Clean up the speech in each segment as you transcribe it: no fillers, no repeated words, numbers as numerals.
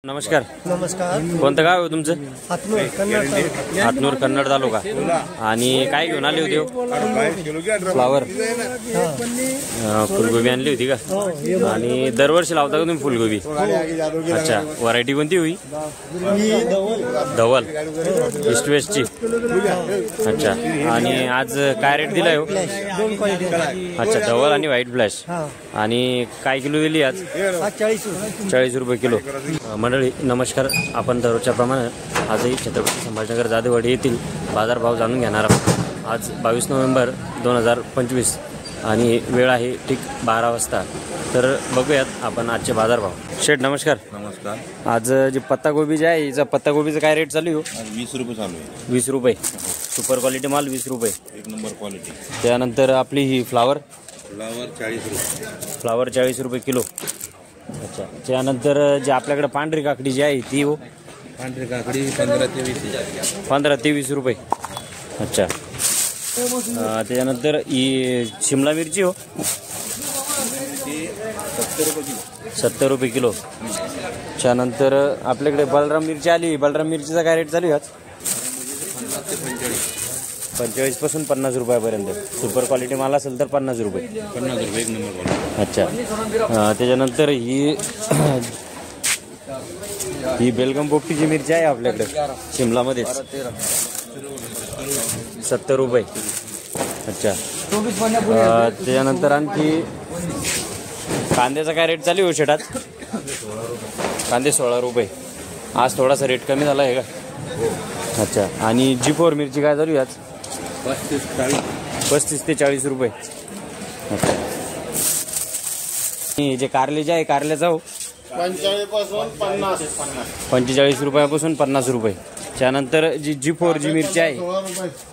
नमस्कार. नमस्कार. कोणतं गाव आहे तुमचं? हातनूर कन्नड. हातनूर कन्नड तालुका. आणि काय घेऊन आले होते? फ्लावर, फुलगोबी आणली होती का? आणि दरवर्षी लावता का तुम्ही फुलगोबी? अच्छा, व्हरायटी कोणती होई? धवल, ईस्ट वेस्टची. अच्छा, आणि आज काय रेट दिलाय हो? अच्छा, धवल आणि व्हाईट फ्लॅश. आणि काय किलो दिली आज? 40 रुपये किलो. मंडळी नमस्कार. आपण दररोजच्या प्रमाणे आजही छत्रपती संभाजीनगर जादेवाडी येथील बाजारभाव जाणून घेणार आहोत. आज 22 नोव्हेंबर 2025 आणि वेळ आहे ठीक 12 वाजता. तर बघूयात आपण आजचे बाजारभाव. शेठ नमस्कार. नमस्कार. आज जे पत्तागोबी जे आहे हिचा पत्तागोबीचा काय रेट चालू आहे? 20 रुपये चालू आहे. 20 रुपये. सुपर क्वालिटी माल 20 रुपये. एक नंबर क्वालिटी. त्यानंतर आपली ही फ्लावर 40 रुपये. फ्लावर 40 रुपये किलो. अच्छा, त्यानंतर जे आपल्याकडे पांढरी काकडी जी आहे ती हो? पांढरी काकडी 15 ते 20. 15 ते 20 रुपये. अच्छा, त्याच्यानंतर ही शिमला मिरची हो? 70 रुपये किलो. त्यानंतर आपल्याकडे बलराम मिरची आली. बलराम मिरचीचा काय रेट चालू आहे आज? 45 पासून 50 रुपयापर्यंत. सुपर क्वालिटी माल असेल तर 50 रुपये. 50 रुपये एक नंबर क्वालिटी. अच्छा, त्याच्यानंतर ही बेलगम पोपटीची मिरची आहे आपल्याकडे शिमलामध्ये 70 रुपये. अच्छा, त्याच्यानंतर आणखी कांद्याचा काय रेट चालू आहे शेतात? कांदे 16 रुपये. आज थोडासा रेट कमी झाला आहे का? अच्छा, आणि G4 मिरची काय चालू आहे आज? 35 ते 40 रुपये. अच्छा, जे कारले जे आहे कारल्याचा हो? 45 रुपयापासून 50 रुपये. त्यानंतर जी G4 जी मिरची आहे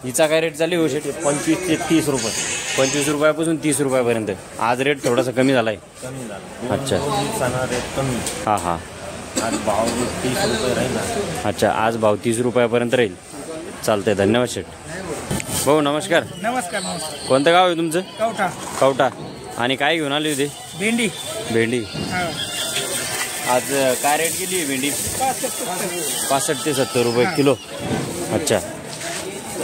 हिचा काय रेट चालू आहे? 25 ते 30 रुपये. 25 रुपयापासून 30 रुपयापर्यंत. आज रेट थोडासा कमी झाला आहे. अच्छा, हां हां. आज भाव 30 रुपये राहील. अच्छा, आज भाव 30 रुपयापर्यंत राहील. चालतंय, धन्यवाद शेठ. भाऊ नमस्कार. नमस्कार. कोणतं गाव आहे तुमचं? कवठा. कवठा. आणि काय घेऊन आले होते? भेंडी. भेंडी. आज काय रेट गेली आहे भेंडी? 65 ते 70 रुपये किलो. अच्छा,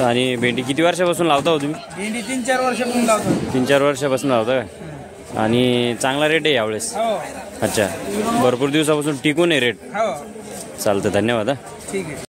आणि भेंडी किती वर्षापासून लावता हो तुम्ही? भेंडी 3-4 वर्षापासून लावतो. 3-4 वर्षापासून लावता का? आणि चांगला रेट आहे यावेळेस? अच्छा, भरपूर दिवसापासून टिकून आहे रेट. चालतं, धन्यवाद. ठीक आहे.